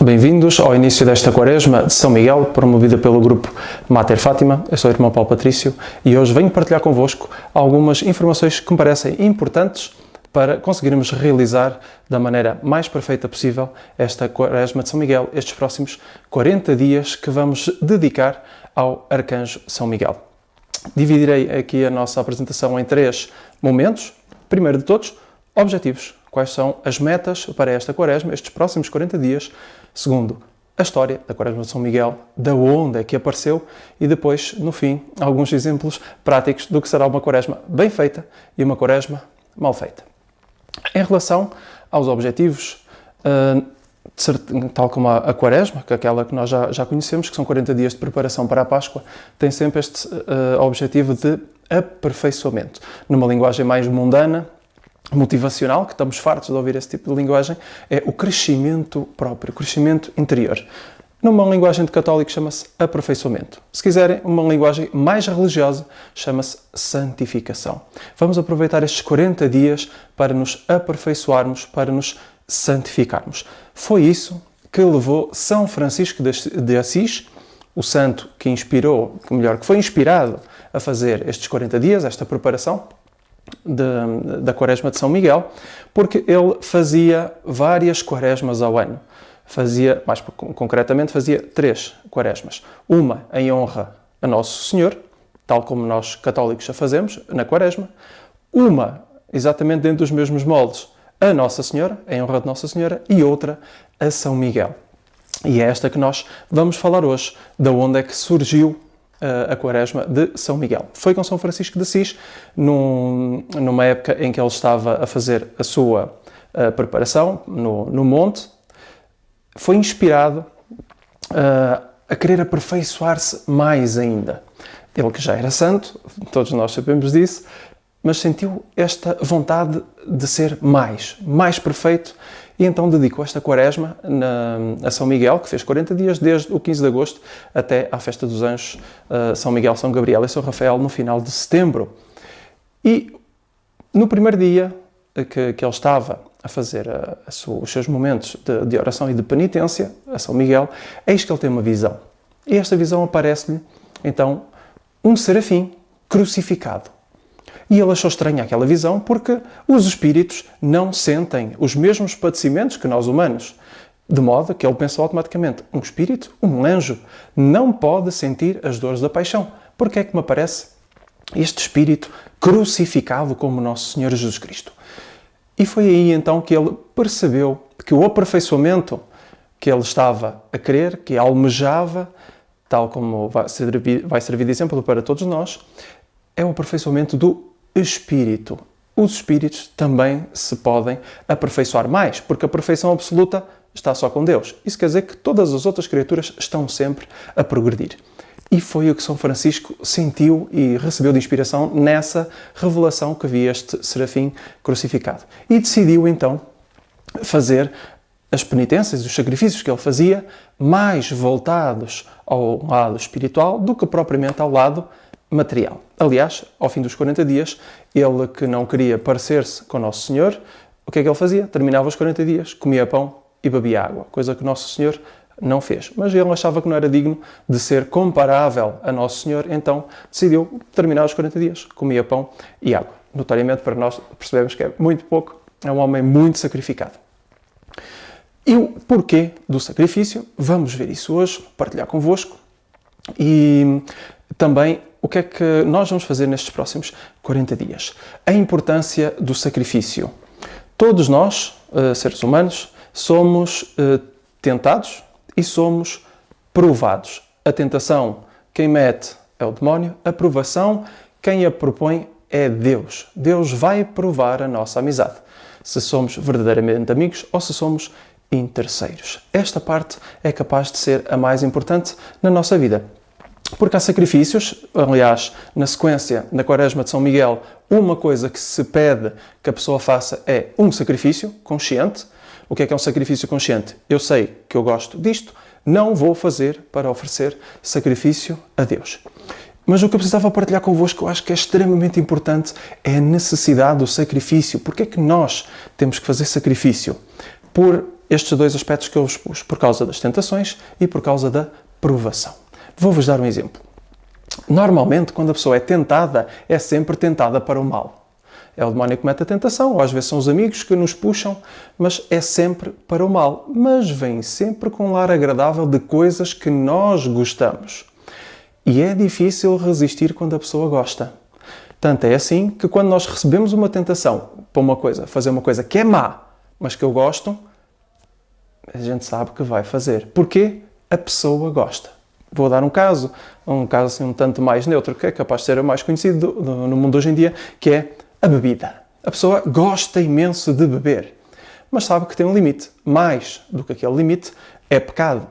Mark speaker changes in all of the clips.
Speaker 1: Bem-vindos ao início desta Quaresma de São Miguel, promovida pelo grupo Mater Fátima. Eu sou o irmão Paulo Patrício e hoje venho partilhar convosco algumas informações que me parecem importantes para conseguirmos realizar da maneira mais perfeita possível esta Quaresma de São Miguel, estes próximos 40 dias que vamos dedicar ao Arcanjo São Miguel. Dividirei aqui a nossa apresentação em 3 momentos. Primeiro de todos, objetivos. Quais são as metas para esta Quaresma, estes próximos 40 dias. Segundo, a história da Quaresma de São Miguel, da onde é que apareceu, e depois, no fim, alguns exemplos práticos do que será uma Quaresma bem feita e uma Quaresma mal feita. Em relação aos objetivos, tal como a Quaresma, que é aquela que nós já conhecemos, que são 40 dias de preparação para a Páscoa, tem sempre este objetivo de aperfeiçoamento. Numa linguagem mais mundana, motivacional, que estamos fartos de ouvir esse tipo de linguagem, é o crescimento próprio, o crescimento interior. Numa linguagem de católico chama-se aperfeiçoamento. Se quiserem, uma linguagem mais religiosa chama-se santificação. Vamos aproveitar estes 40 dias para nos aperfeiçoarmos, para nos santificarmos. Foi isso que levou São Francisco de Assis, o santo que foi inspirado a fazer estes 40 dias, esta preparação da Quaresma de São Miguel, porque ele fazia várias Quaresmas ao ano. Mais concretamente, fazia 3 Quaresmas. Uma em honra a Nosso Senhor, tal como nós católicos a fazemos na Quaresma. Uma, exatamente dentro dos mesmos moldes, a Nossa Senhora, em honra de Nossa Senhora, e outra a São Miguel. E é esta que nós vamos falar hoje, da onde é que surgiu a Quaresma de São Miguel. Foi com São Francisco de Assis, numa época em que ele estava a fazer a sua preparação no monte. Foi inspirado a querer aperfeiçoar-se mais ainda. Ele que já era santo, todos nós sabemos disso, mas sentiu esta vontade de ser mais perfeito, e então dedicou esta Quaresma a São Miguel, que fez 40 dias, desde o 15 de agosto até à Festa dos Anjos, São Miguel, São Gabriel e São Rafael, no final de setembro. E no primeiro dia que ele estava a fazer os seus momentos de oração e de penitência a São Miguel, eis que ele tem uma visão. E esta visão aparece-lhe, então, um serafim crucificado. E ele achou estranha aquela visão porque os espíritos não sentem os mesmos padecimentos que nós humanos. De modo que ele pensou automaticamente, um espírito, um anjo, não pode sentir as dores da paixão. Porque é que me aparece este espírito crucificado como Nosso Senhor Jesus Cristo? E foi aí então que ele percebeu que o aperfeiçoamento que ele estava a querer, que almejava, tal como vai servir de exemplo para todos nós, é o aperfeiçoamento do Espírito. Os espíritos também se podem aperfeiçoar mais, porque a perfeição absoluta está só com Deus. Isso quer dizer que todas as outras criaturas estão sempre a progredir. E foi o que São Francisco sentiu e recebeu de inspiração nessa revelação que via este serafim crucificado. E decidiu então fazer as penitências, os sacrifícios que ele fazia, mais voltados ao lado espiritual do que propriamente ao lado material. Aliás, ao fim dos 40 dias, ele que não queria parecer-se com Nosso Senhor, o que é que ele fazia? Terminava os 40 dias, comia pão e bebia água, coisa que Nosso Senhor não fez. Mas ele achava que não era digno de ser comparável a Nosso Senhor, então decidiu terminar os 40 dias, comia pão e água. Notoriamente, para nós, percebemos que é muito pouco, é um homem muito sacrificado. E o porquê do sacrifício? Vamos ver isso hoje, partilhar convosco, e também o que é que nós vamos fazer nestes próximos 40 dias. A importância do sacrifício. Todos nós, seres humanos, somos tentados e somos provados. A tentação, quem mete é o demónio. A provação, quem a propõe é Deus. Deus vai provar a nossa amizade. Se somos verdadeiramente amigos ou se somos interesseiros. Esta parte é capaz de ser a mais importante na nossa vida. Porque há sacrifícios, aliás, na sequência da Quaresma de São Miguel, uma coisa que se pede que a pessoa faça é um sacrifício consciente. O que é um sacrifício consciente? Eu sei que eu gosto disto, não vou fazer para oferecer sacrifício a Deus. Mas o que eu precisava partilhar convosco, eu acho que é extremamente importante, é a necessidade do sacrifício. Porque é que nós temos que fazer sacrifício? Por estes dois aspectos que eu vos pus, por causa das tentações e por causa da provação. Vou-vos dar um exemplo. Normalmente, quando a pessoa é tentada, é sempre tentada para o mal. É o demónio que mete a tentação, ou às vezes são os amigos que nos puxam, mas é sempre para o mal. Mas vem sempre com um lar agradável de coisas que nós gostamos. E é difícil resistir quando a pessoa gosta. Tanto é assim que quando nós recebemos uma tentação para uma coisa, fazer uma coisa que é má, mas que eu gosto, a gente sabe que vai fazer. Porquê? A pessoa gosta. Vou dar um caso assim um tanto mais neutro, que é capaz de ser o mais conhecido no mundo hoje em dia, que é a bebida. A pessoa gosta imenso de beber, mas sabe que tem um limite. Mais do que aquele limite é pecado.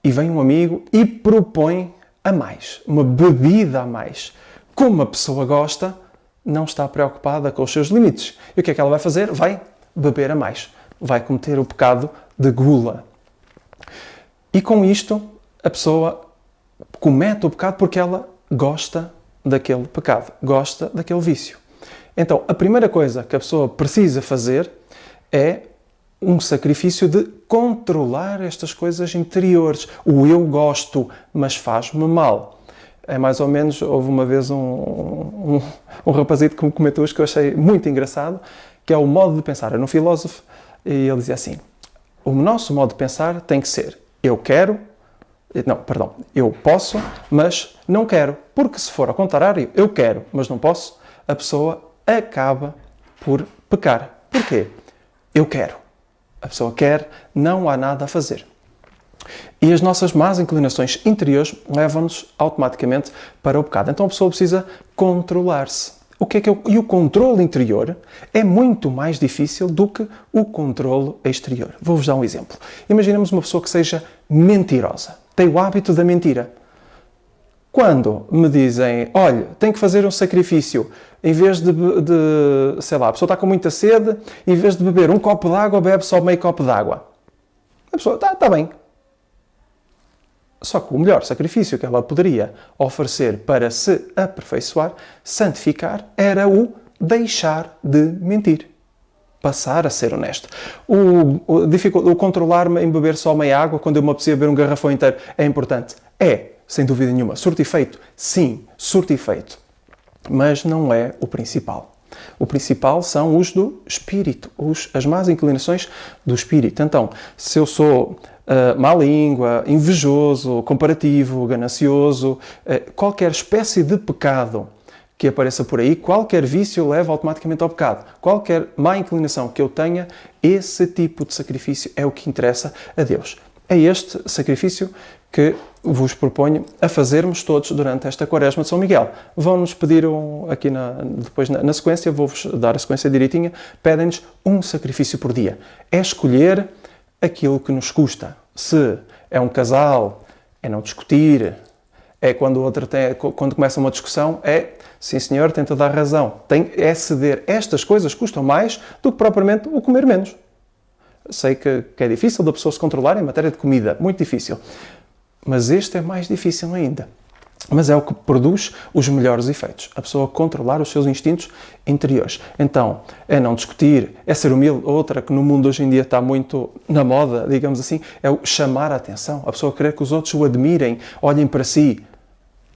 Speaker 1: E vem um amigo e propõe a mais, uma bebida a mais. Como a pessoa gosta, não está preocupada com os seus limites. E o que é que ela vai fazer? Vai beber a mais. Vai cometer o pecado de gula. E com isto, a pessoa comete o pecado porque ela gosta daquele pecado, gosta daquele vício. Então, a primeira coisa que a pessoa precisa fazer é um sacrifício de controlar estas coisas interiores. O eu gosto, mas faz-me mal. É mais ou menos, houve uma vez um rapazito que me comentou isto que eu achei muito engraçado, que é o modo de pensar. Era um filósofo e ele dizia assim, o nosso modo de pensar tem que ser, eu posso, mas não quero. Porque se for ao contrário, eu quero, mas não posso, a pessoa acaba por pecar. Porquê? Eu quero. A pessoa quer, não há nada a fazer. E as nossas más inclinações interiores levam-nos automaticamente para o pecado. Então a pessoa precisa controlar-se. E o controle interior é muito mais difícil do que o controle exterior. Vou-vos dar um exemplo. Imaginemos uma pessoa que seja mentirosa. Tem o hábito da mentira. Quando me dizem, olha, tem que fazer um sacrifício, em vez sei lá, a pessoa está com muita sede, em vez de beber um copo de água, bebe só meio copo de água. A pessoa, está bem. Só que o melhor sacrifício que ela poderia oferecer para se aperfeiçoar, santificar, era o deixar de mentir. Passar a ser honesto. O controlar-me em beber só meia água, quando eu me apetecia beber um garrafão inteiro, é importante? É, sem dúvida nenhuma. Surto efeito? Sim, surto efeito. Mas não é o principal. O principal são os do espírito, as más inclinações do espírito. Então, se eu sou má língua, invejoso, comparativo, ganancioso, qualquer espécie de pecado que apareça por aí, qualquer vício leva automaticamente ao pecado. Qualquer má inclinação que eu tenha, esse tipo de sacrifício é o que interessa a Deus. É este sacrifício que vos proponho a fazermos todos durante esta Quaresma de São Miguel. Vão-nos pedir, depois na sequência, vou-vos dar a sequência direitinha, pedem-nos um sacrifício por dia. É escolher aquilo que nos custa. Se é um casal, é não discutir, é quando quando começa uma discussão, sim senhor, tem toda a razão. É ceder. Estas coisas custam mais do que propriamente o comer menos. Sei que é difícil da pessoa se controlar em matéria de comida, muito difícil. Mas este é mais difícil ainda. Mas é o que produz os melhores efeitos. A pessoa controlar os seus instintos interiores. Então, é não discutir, é ser humilde. Outra que no mundo hoje em dia está muito na moda, digamos assim, é o chamar a atenção. A pessoa querer que os outros o admirem, olhem para si.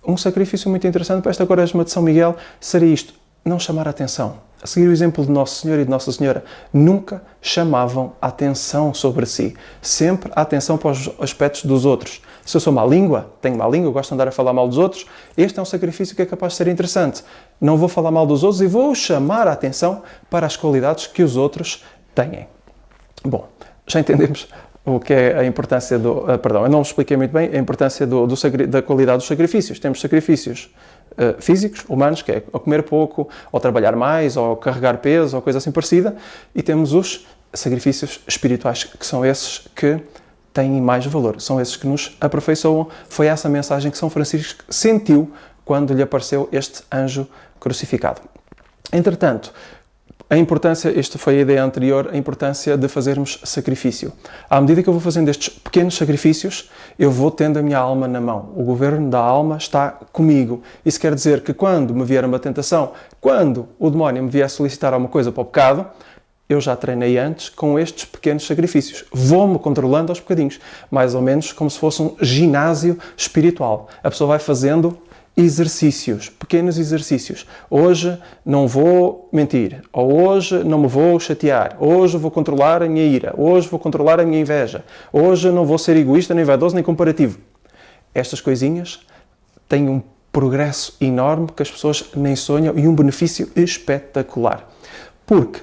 Speaker 1: Um sacrifício muito interessante para esta Quaresma de São Miguel seria isto, não chamar a atenção. A seguir o exemplo de Nosso Senhor e de Nossa Senhora, nunca chamavam a atenção sobre si. Sempre a atenção para os aspectos dos outros. Se eu sou má língua, tenho má língua, gosto de andar a falar mal dos outros, este é um sacrifício que é capaz de ser interessante. Não vou falar mal dos outros e vou chamar a atenção para as qualidades que os outros têm. Bom, já entendemos o que é a importância eu não expliquei muito bem a importância da qualidade dos sacrifícios. Temos sacrifícios físicos, humanos, que é ou comer pouco, ou trabalhar mais, ou carregar peso, ou coisa assim parecida, e temos os sacrifícios espirituais, que são esses que têm mais valor, são esses que nos aperfeiçoam. Foi essa a mensagem que São Francisco sentiu quando lhe apareceu este anjo crucificado. Entretanto, esta foi a ideia anterior, a importância de fazermos sacrifício. À medida que eu vou fazendo estes pequenos sacrifícios, eu vou tendo a minha alma na mão. O governo da alma está comigo. Isso quer dizer que quando me vier uma tentação, quando o demónio me vier solicitar alguma coisa para o pecado, eu já treinei antes com estes pequenos sacrifícios. Vou-me controlando aos bocadinhos, mais ou menos como se fosse um ginásio espiritual. A pessoa vai fazendo exercícios, pequenos exercícios. Hoje não vou mentir, ou hoje não me vou chatear, hoje vou controlar a minha ira, hoje vou controlar a minha inveja, hoje não vou ser egoísta, nem vaidoso, nem comparativo. Estas coisinhas têm um progresso enorme que as pessoas nem sonham e um benefício espetacular. Porque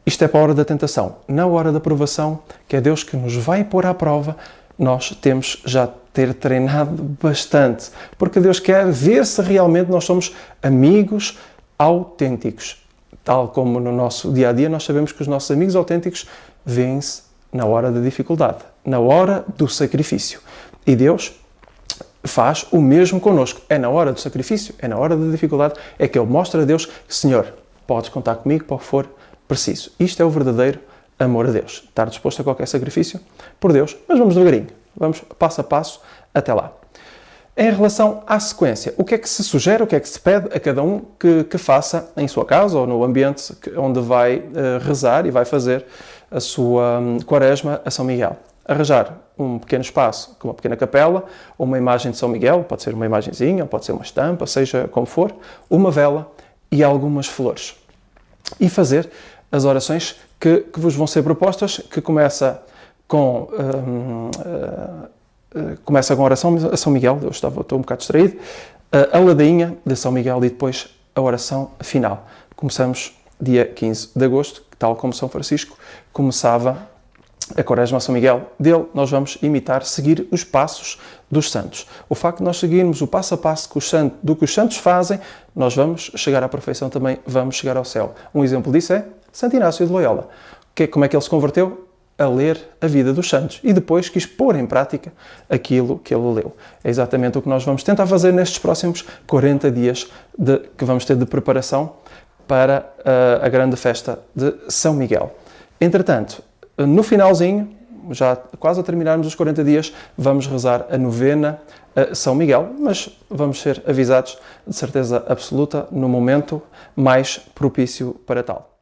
Speaker 1: isto é para a hora da tentação. Na hora da provação, que é Deus que nos vai pôr à prova, nós temos já ter treinado bastante. Porque Deus quer ver se realmente nós somos amigos autênticos. Tal como no nosso dia-a-dia, nós sabemos que os nossos amigos autênticos vêm-se na hora da dificuldade, na hora do sacrifício. E Deus faz o mesmo connosco. É na hora do sacrifício, é na hora da dificuldade, é que Ele mostra a Deus que, Senhor, podes contar comigo para o que for preciso. Isto é o verdadeiro amor a Deus. Estar disposto a qualquer sacrifício por Deus, mas vamos devagarinho. Vamos passo a passo até lá. Em relação à sequência, o que é que se sugere, o que é que se pede a cada um que faça em sua casa ou no ambiente onde vai rezar e vai fazer a sua quaresma a São Miguel? Arranjar um pequeno espaço, com uma pequena capela, uma imagem de São Miguel, pode ser uma imagenzinha, pode ser uma estampa, seja como for, uma vela e algumas flores. E fazer as orações que vos vão ser propostas, que começa com a oração a São Miguel, estou um bocado distraído, a ladainha de São Miguel e depois a oração final. Começamos dia 15 de agosto, tal como São Francisco começava a quaresma a São Miguel. Dele nós vamos imitar, seguir os passos dos santos. O facto de nós seguirmos o passo a passo do que os santos fazem, nós vamos chegar à perfeição também, vamos chegar ao céu. Um exemplo disso é Santo Inácio de Loyola. Como é que ele se converteu? A ler a vida dos santos e depois quis pôr em prática aquilo que ele leu. É exatamente o que nós vamos tentar fazer nestes próximos 40 dias que vamos ter de preparação para a grande festa de São Miguel. Entretanto, no finalzinho, já quase a terminarmos os 40 dias, vamos rezar a novena a São Miguel, mas vamos ser avisados de certeza absoluta no momento mais propício para tal.